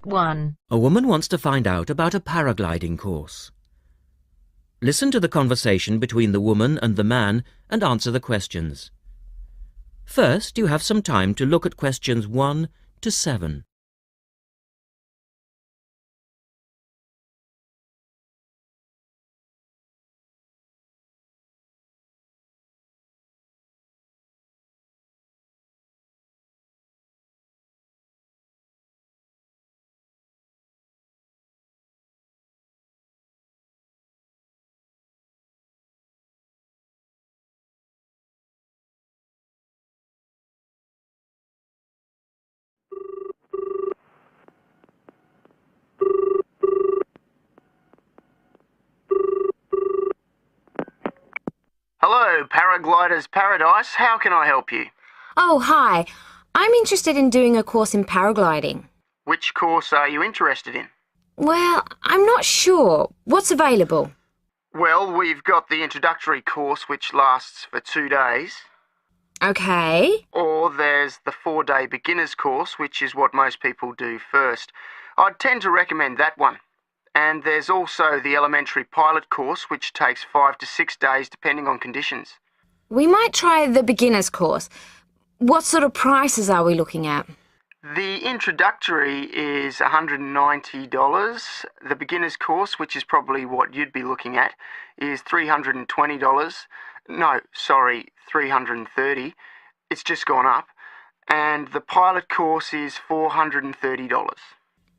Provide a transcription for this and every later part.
Part 1. A woman wants to find out about a paragliding course. Listen to the conversation between the woman and the man and answer the questions. First, you have some time to look at questions 1 to 7. Hello, Paragliders Paradise. How can I help you? Oh, hi. I'm interested in doing a course in paragliding. Which course are you interested in? Well, I'm not sure. What's available? Well, we've got the introductory course which lasts for 2 days. Okay. Or there's the 4-day beginner's course, which is what most people do first. I'd tend to recommend that one. And there's also the elementary pilot course, which takes 5 to 6 days depending on conditions. We might try the beginner's course. What sort of prices are we looking at? The introductory is $190. The beginner's course, which is probably what you'd be looking at, is $320. No, sorry, $330. It's just gone up. And the pilot course is $430.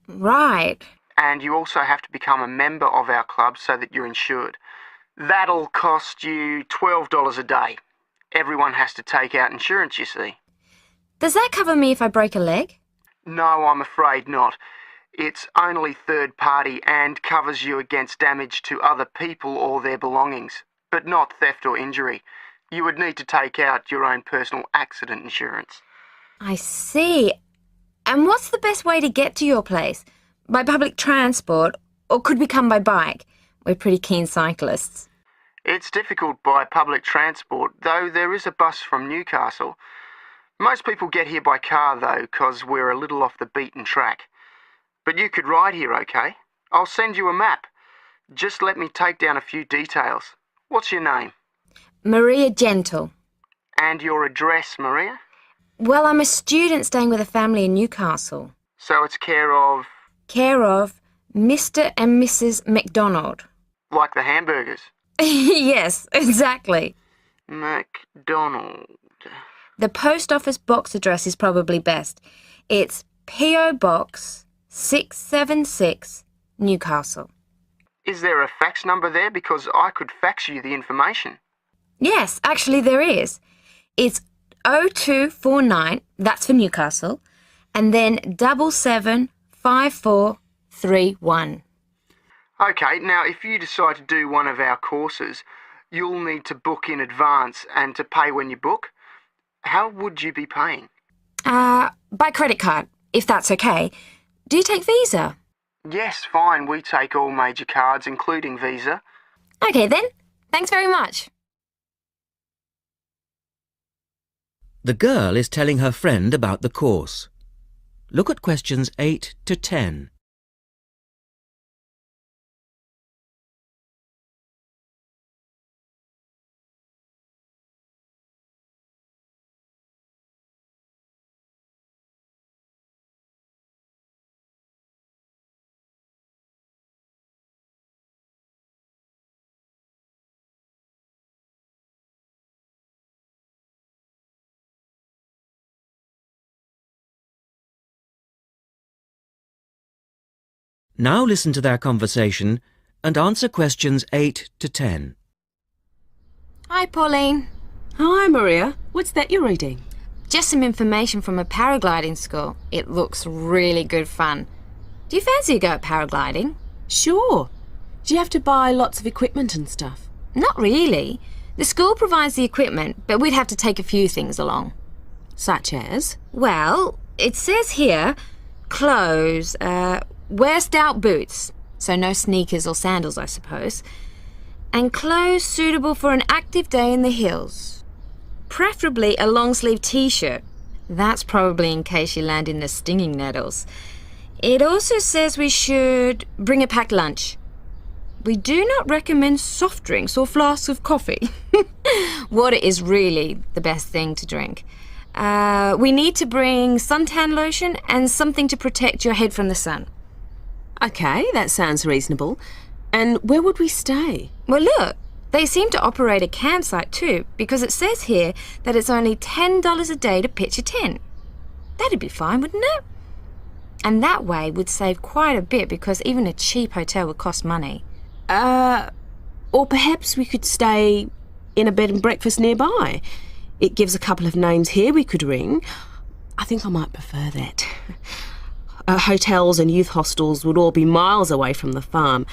Right. And you also have to become a member of our club so that you're insured. That'll cost you $12 a day. Everyone has to take out insurance, you see. Does that cover me if I break a leg? No, I'm afraid not. It's only third party and covers you against damage to other people or their belongings, but not theft or injury. You would need to take out your own personal accident insurance. I see. And what's the best way to get to your place? By public transport, or could we come by bike? We're pretty keen cyclists. It's difficult by public transport, though there is a bus from Newcastle. Most people get here by car, though, because we're a little off the beaten track. But you could ride here, okay? I'll send you a map. Just let me take down a few details. What's your name? Maria Gentle. And your address, Maria? Well, I'm a student staying with a family in Newcastle. So it's care of... Care of Mr. and Mrs. McDonald. Like the hamburgers? Yes, exactly. McDonald. The post office box address is probably best. It's P.O. Box 676, Newcastle. Is there a fax number there? Because I could fax you the information. Yes, actually there is. It's 0249, that's for Newcastle, and then 775431. Okay, now if you decide to do one of our courses, you'll need to book in advance and to pay when you book. How would you be paying? By credit card, if that's okay. Do you take Visa? Yes, fine. We take all major cards, including Visa. Okay then. Thanks very much. The girl is telling her friend about the course. Look at questions 8 to 10. Now listen to their conversation and answer questions 8 to 10. Hi, Pauline. Hi, Maria. What's that you're reading? Just some information from a paragliding school. It looks really good fun. Do you fancy a go at paragliding? Sure. Do you have to buy lots of equipment and stuff? Not really. The school provides the equipment, but we'd have to take a few things along. Such as? Well, it says here, clothes, wear stout boots, so no sneakers or sandals, I suppose, and clothes suitable for an active day in the hills. Preferably a long-sleeve t-shirt. That's probably in case you land in the stinging nettles. It also says we should bring a packed lunch. We do not recommend soft drinks or flasks of coffee. Water is really the best thing to drink. We need to bring suntan lotion and something to protect your head from the sun. OK, that sounds reasonable. And where would we stay? Well, look, they seem to operate a campsite too, because it says here that it's only $10 a day to pitch a tent. That'd be fine, wouldn't it? And that way we'd save quite a bit, because even a cheap hotel would cost money. Or perhaps we could stay in a bed and breakfast nearby. It gives a couple of names here we could ring. I think I might prefer that. Hotels and youth hostels would all be miles away from the farm,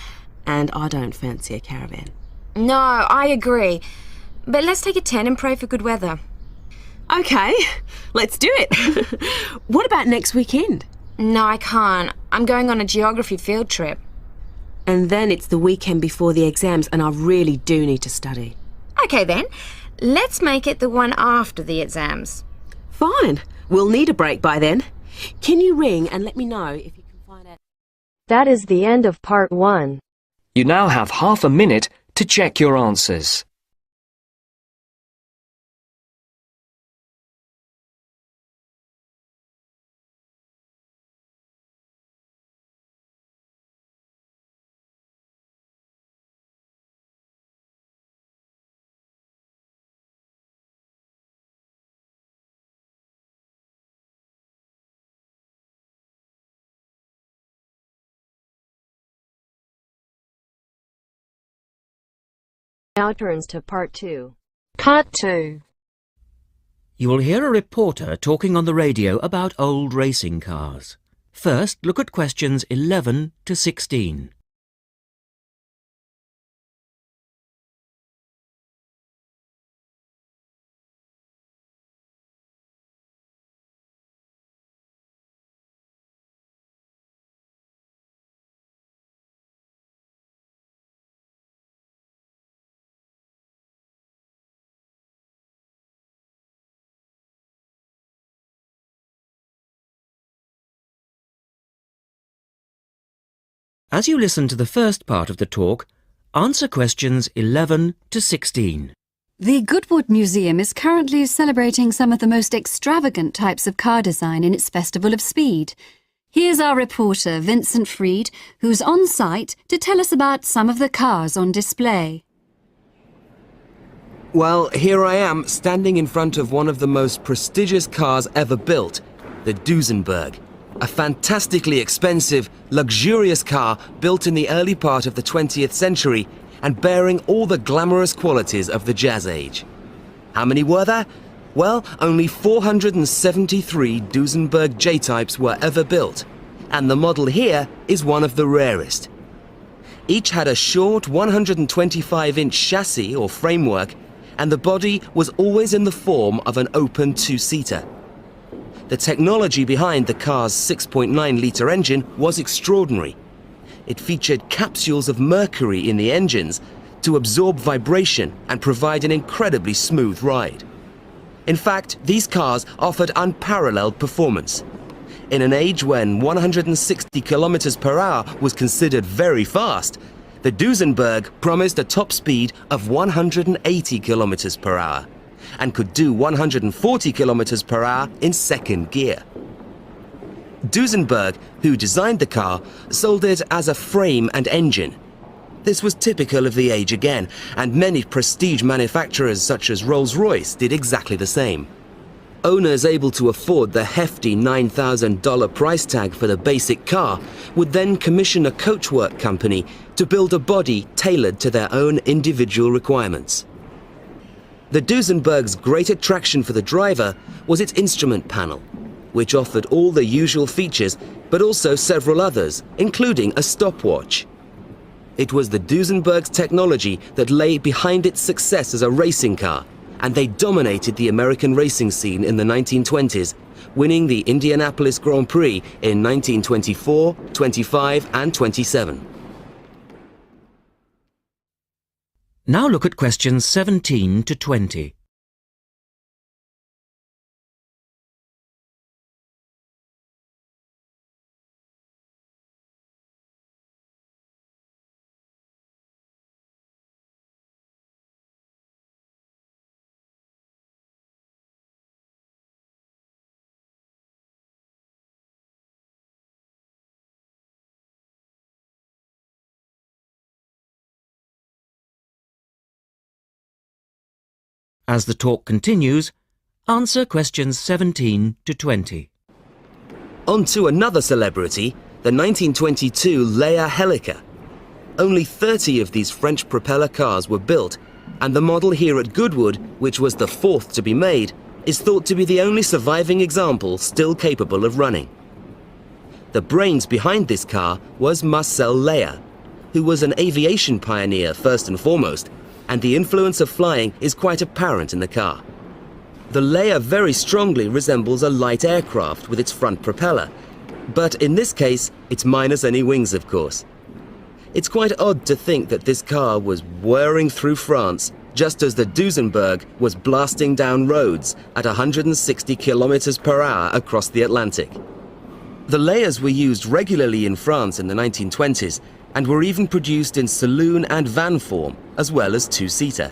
and I don't fancy a caravan. No, I agree. But let's take a tent and pray for good weather. OK, let's do it. What about next weekend? No, I can't. I'm going on a geography field trip. And then it's the weekend before the exams, and I really do need to study. OK then, let's make it the one after the exams. Fine. We'll need a break by then. Can you ring and let me know if you can find out? That is the end of part 1. You now have half a minute to check your answers. Now turns to part 2. Cut 2. You will hear a reporter talking on the radio about old racing cars. First, look at questions 11 to 16. As you listen to the first part of the talk, answer questions 11 to 16. The Goodwood Museum is currently celebrating some of the most extravagant types of car design in its Festival of Speed. Here's our reporter, Vincent Freed, who's on site to tell us about some of the cars on display. Well, here I am, standing in front of one of the most prestigious cars ever built, the Duesenberg. A fantastically expensive, luxurious car built in the early part of the 20th century and bearing all the glamorous qualities of the Jazz Age. How many were there? Well, only 473 Duesenberg J-types were ever built, and the model here is one of the rarest. Each had a short 125-inch chassis or framework, and the body was always in the form of an open two-seater. The technology behind the car's 6.9-litre engine was extraordinary. It featured capsules of mercury in the engines to absorb vibration and provide an incredibly smooth ride. In fact, these cars offered unparalleled performance. In an age when 160 kilometers per hour was considered very fast, the Duesenberg promised a top speed of 180 kilometers per hour. And could do 140 kilometers per hour in second gear. Duesenberg, who designed the car, sold it as a frame and engine. This was typical of the age again, and many prestige manufacturers such as Rolls-Royce did exactly the same. Owners able to afford the hefty $9,000 price tag for the basic car would then commission a coachwork company to build a body tailored to their own individual requirements. The Duesenberg's great attraction for the driver was its instrument panel, which offered all the usual features, but also several others, including a stopwatch. It was the Duesenberg's technology that lay behind its success as a racing car, and they dominated the American racing scene in the 1920s, winning the Indianapolis Grand Prix in 1924, 25, and 27. Now look at questions 17 to 20. As the talk continues, answer questions 17 to 20. On to another celebrity, the 1922 Leia Helica. Only 30 of these French propeller cars were built, and the model here at Goodwood, which was the fourth to be made, is thought to be the only surviving example still capable of running. The brains behind this car was Marcel Leia, who was an aviation pioneer first and foremost, and the influence of flying is quite apparent in the car. The Leia very strongly resembles a light aircraft with its front propeller, but in this case, it's minus any wings, of course. It's quite odd to think that this car was whirring through France just as the Duesenberg was blasting down roads at 160 kilometers per hour across the Atlantic. The Leias were used regularly in France in the 1920s and were even produced in saloon and van form, as well as two-seater.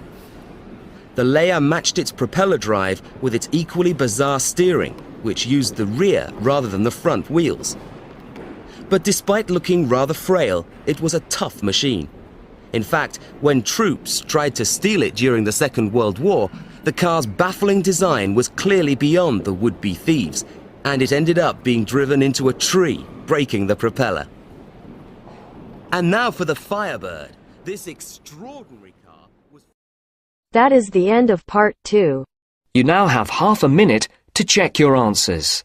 The Leia matched its propeller drive with its equally bizarre steering, which used the rear rather than the front wheels. But despite looking rather frail, it was a tough machine. In fact, when troops tried to steal it during the Second World War, the car's baffling design was clearly beyond the would-be thieves, and it ended up being driven into a tree, breaking the propeller. And now for the Firebird. This extraordinary car was... That is the end of part 2. You now have half a minute to check your answers.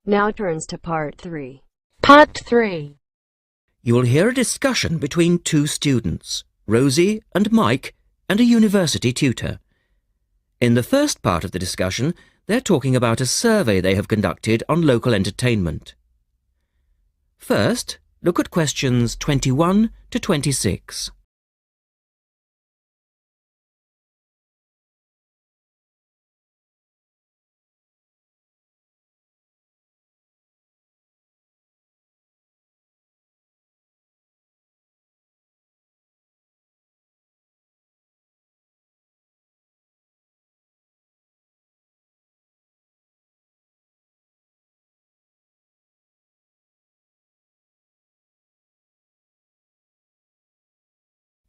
Now turns to part 3. Part 3. You will hear a discussion between two students, Rosie and Mike, and a university tutor. In the first part of the discussion, they're talking about a survey they have conducted on local entertainment. First, look at questions 21 to 26.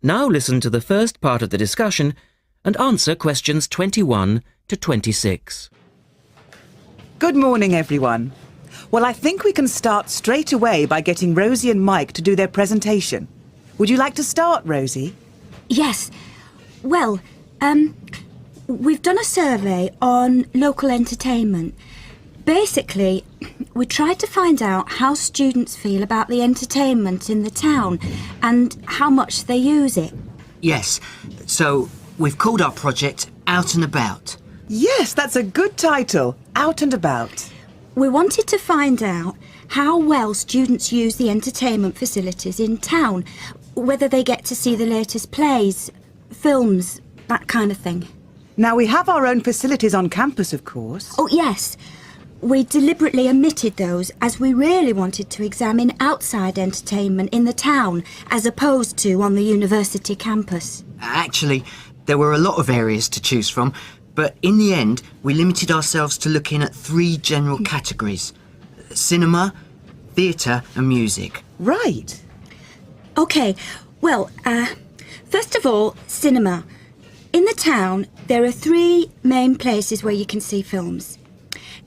Now listen to the first part of the discussion and answer questions 21 to 26. Good morning, everyone. Well, I think we can start straight away by getting Rosie and Mike to do their presentation. Would you like to start, Rosie? Yes. Well, we've done a survey on local entertainment. Basically, we tried to find out how students feel about the entertainment in the town and how much they use it. Yes, so we've called our project Out and About. Yes, that's a good title, Out and About. We wanted to find out how well students use the entertainment facilities in town, whether they get to see the latest plays, films, that kind of thing. Now, we have our own facilities on campus, of course. Oh, yes. We deliberately omitted those as we really wanted to examine outside entertainment in the town as opposed to on the university campus. Actually, there were a lot of areas to choose from, but in the end, we limited ourselves to looking at 3 general categories: cinema, theatre and music. Right. OK, well, first of all, cinema. In the town, there are 3 main places where you can see films.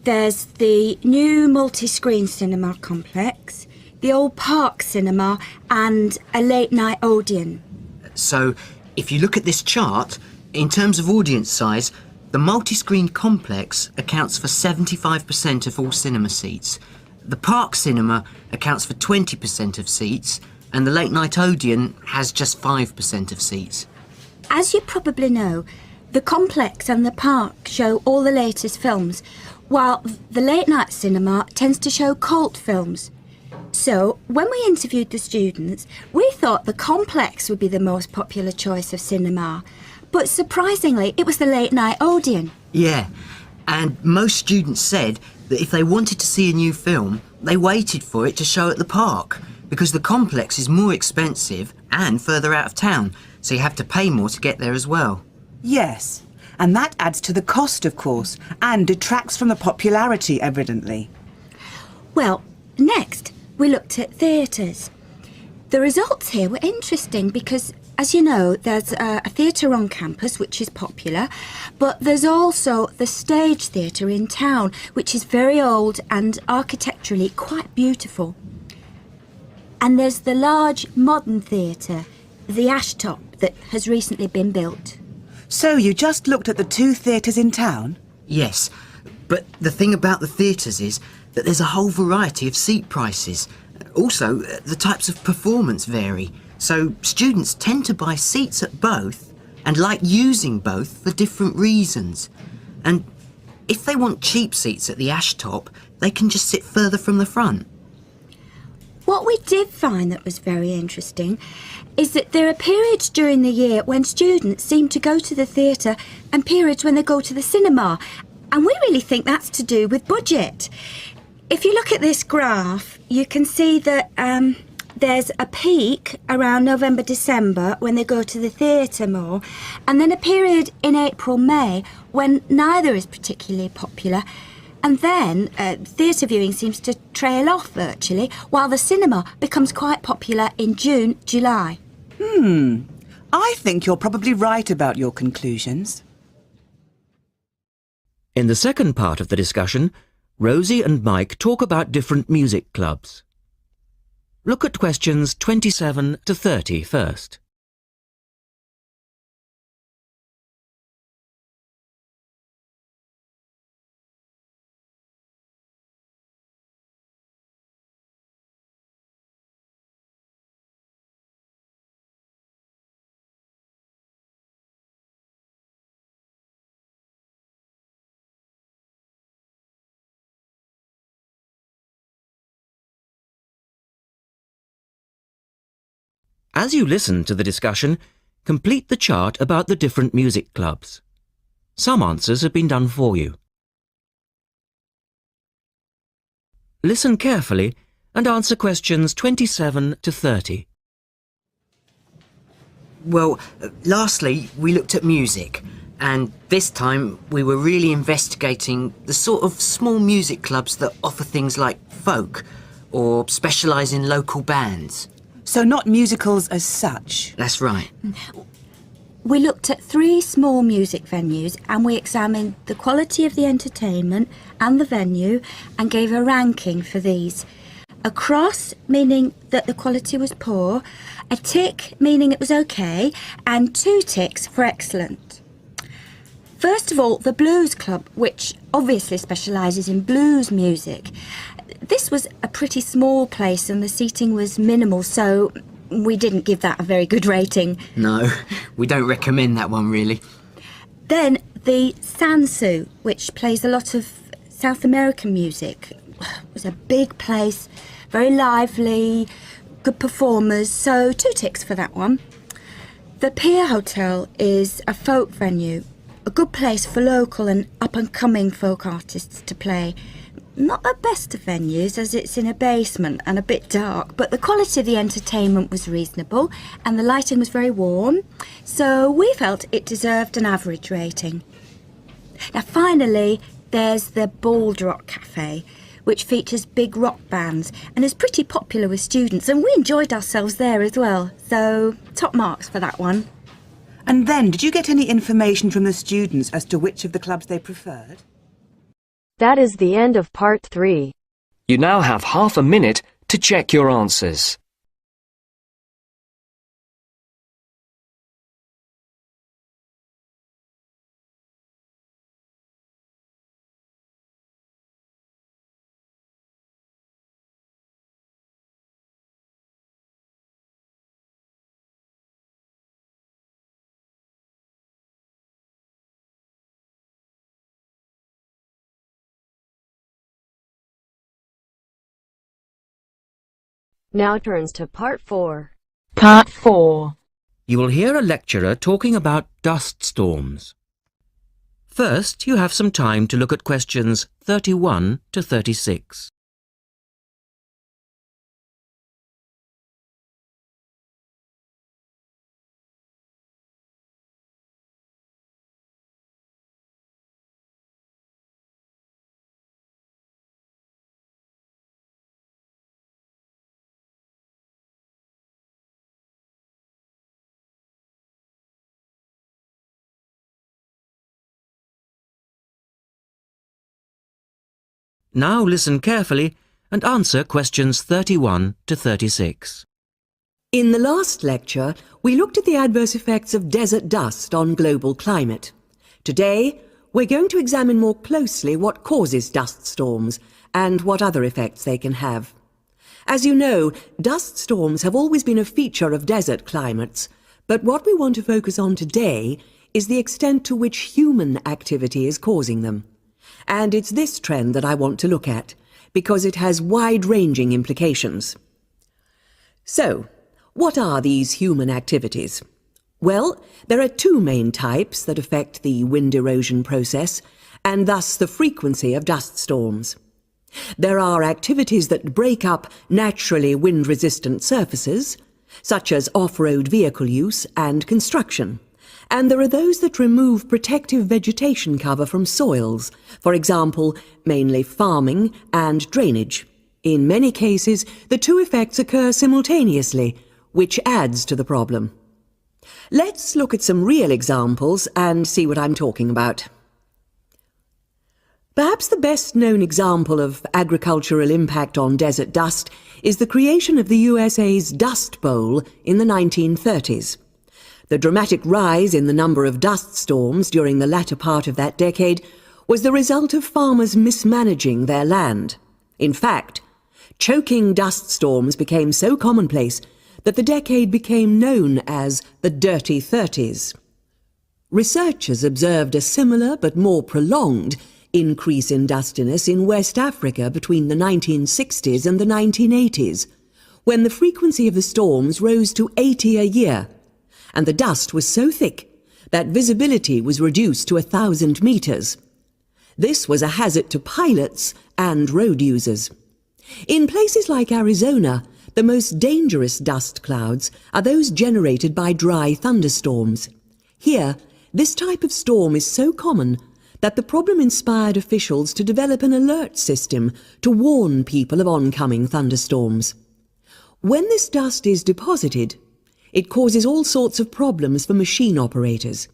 There's the new multi-screen cinema complex, the old park cinema and a late-night Odeon. So, if you look at this chart, in terms of audience size, the multi-screen complex accounts for 75% of all cinema seats. The park cinema accounts for 20% of seats, and the late-night Odeon has just 5% of seats. As you probably know, the complex and the park show all the latest films, while the late-night cinema tends to show cult films. So, when we interviewed the students, we thought the complex would be the most popular choice of cinema, but surprisingly, it was the late-night Odeon. Yeah, and most students said that if they wanted to see a new film, they waited for it to show at the park, because the complex is more expensive and further out of town, so you have to pay more to get there as well. Yes, and that adds to the cost, of course, and detracts from the popularity, evidently. Well, next we looked at theatres. The results here were interesting because, as you know, there's a theatre on campus which is popular, but there's also the Stage Theatre in town, which is very old and architecturally quite beautiful. And there's the large modern theatre, the Ashtop, that has recently been built. So you just looked at the two theatres in town? Yes, but the thing about the theatres is that there's a whole variety of seat prices. Also, the types of performance vary, so students tend to buy seats at both and like using both for different reasons. And if they want cheap seats at the Ashtop, they can just sit further from the front. What we did find that was very interesting is that there are periods during the year when students seem to go to the theatre and periods when they go to the cinema. And we really think that's to do with budget. If you look at this graph, you can see that there's a peak around November, December when they go to the theatre more, and then a period in April, May when neither is particularly popular. And then theatre viewing seems to trail off virtually, while the cinema becomes quite popular in June, July. I think you're probably right about your conclusions. In the second part of the discussion, Rosie and Mike talk about different music clubs. Look at questions 27 to 30 first. As you listen to the discussion, complete the chart about the different music clubs. Some answers have been done for you. Listen carefully and answer questions 27 to 30. Well, lastly, we looked at music, and this time we were really investigating the sort of small music clubs that offer things like folk or specialise in local bands. So not musicals as such? That's right. We looked at 3 small music venues and we examined the quality of the entertainment and the venue and gave a ranking for these. A cross, meaning that the quality was poor, a tick, meaning it was okay, and 2 ticks for excellent. First of all, the Blues Club, which obviously specialises in blues music. This was a pretty small place and the seating was minimal, so we didn't give that a very good rating. No, we don't recommend that one really. Then the Sansu, which plays a lot of South American music. It was a big place, very lively, good performers, so 2 ticks for that one. The Pier Hotel is a folk venue, a good place for local and up-and-coming folk artists to play. Not the best of venues as it's in a basement and a bit dark, but the quality of the entertainment was reasonable and the lighting was very warm, so we felt it deserved an average rating. Now finally, there's the Bald Rock Cafe, which features big rock bands and is pretty popular with students, and we enjoyed ourselves there as well, so top marks for that one. And then, did you get any information from the students as to which of the clubs they preferred? That is the end of part 3. You now have half a minute to check your answers. Now turns to part 4. Part 4. You will hear a lecturer talking about dust storms. First, you have some time to look at questions 31 to 36. Now listen carefully and answer questions 31 to 36. In the last lecture, we looked at the adverse effects of desert dust on global climate. Today, we're going to examine more closely what causes dust storms and what other effects they can have. As you know, dust storms have always been a feature of desert climates, but what we want to focus on today is the extent to which human activity is causing them. And it's this trend that I want to look at, because it has wide-ranging implications. So, what are these human activities? Well, there are two main types that affect the wind erosion process, and thus the frequency of dust storms. There are activities that break up naturally wind-resistant surfaces, such as off-road vehicle use and construction. And there are those that remove protective vegetation cover from soils, for example, mainly farming and drainage. In many cases, the two effects occur simultaneously, which adds to the problem. Let's look at some real examples and see what I'm talking about. Perhaps the best-known example of agricultural impact on desert dust is the creation of the USA's Dust Bowl in the 1930s. The dramatic rise in the number of dust storms during the latter part of that decade was the result of farmers mismanaging their land. In fact, choking dust storms became so commonplace that the decade became known as the Dirty 30s. Researchers observed a similar but more prolonged increase in dustiness in West Africa between the 1960s and the 1980s, when the frequency of the storms rose to 80 a year, and the dust was so thick that visibility was reduced to 1,000 meters. This was a hazard to pilots and road users. In places like Arizona, the most dangerous dust clouds are those generated by dry thunderstorms. Here, this type of storm is so common that the problem inspired officials to develop an alert system to warn people of oncoming thunderstorms. When this dust is deposited, it causes all sorts of problems for machine operators.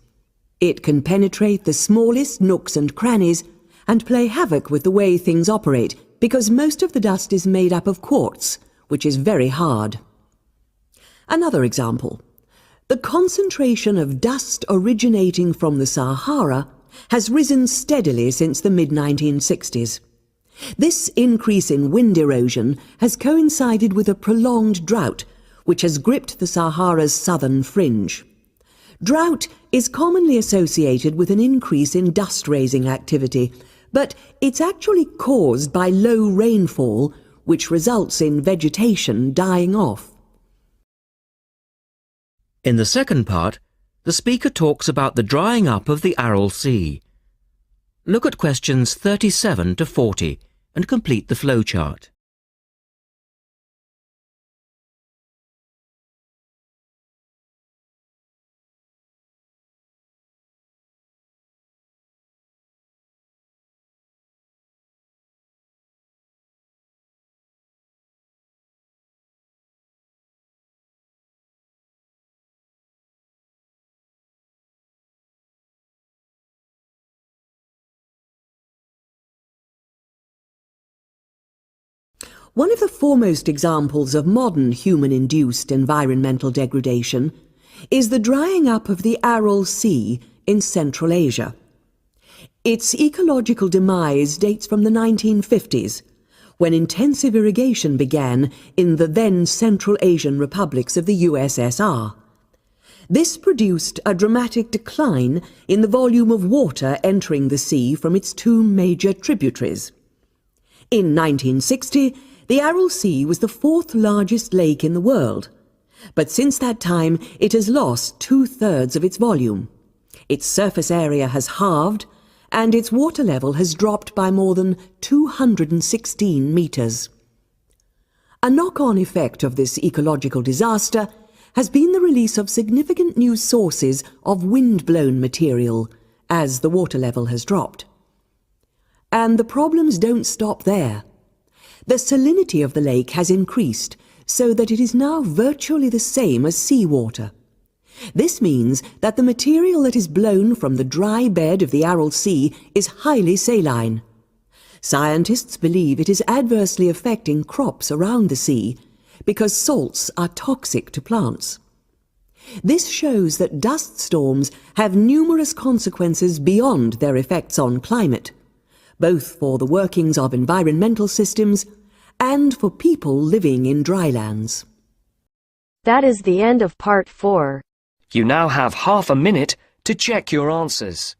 It can penetrate the smallest nooks and crannies and play havoc with the way things operate, because most of the dust is made up of quartz, which is very hard. Another example. The concentration of dust originating from the Sahara has risen steadily since the mid-1960s. This increase in wind erosion has coincided with a prolonged drought, which has gripped the Sahara's southern fringe. Drought is commonly associated with an increase in dust-raising activity, but it's actually caused by low rainfall, which results in vegetation dying off. In the second part, the speaker talks about the drying up of the Aral Sea. Look at questions 37 to 40 and complete the flowchart. One of the foremost examples of modern human-induced environmental degradation is the drying up of the Aral Sea in Central Asia. Its ecological demise dates from the 1950s, when intensive irrigation began in the then Central Asian republics of the USSR. This produced a dramatic decline in the volume of water entering the sea from its two major tributaries. In 1960, the Aral Sea was the fourth largest lake in the world, but since that time it has lost 2/3 of its volume. Its surface area has halved, and its water level has dropped by more than 216 metres. A knock-on effect of this ecological disaster has been the release of significant new sources of wind-blown material as the water level has dropped. And the problems don't stop there. The salinity of the lake has increased so that it is now virtually the same as seawater. This means that the material that is blown from the dry bed of the Aral Sea is highly saline. Scientists believe it is adversely affecting crops around the sea because salts are toxic to plants. This shows that dust storms have numerous consequences beyond their effects on climate, both for the workings of environmental systems and for people living in drylands. That is the end of part 4. You now have half a minute to check your answers.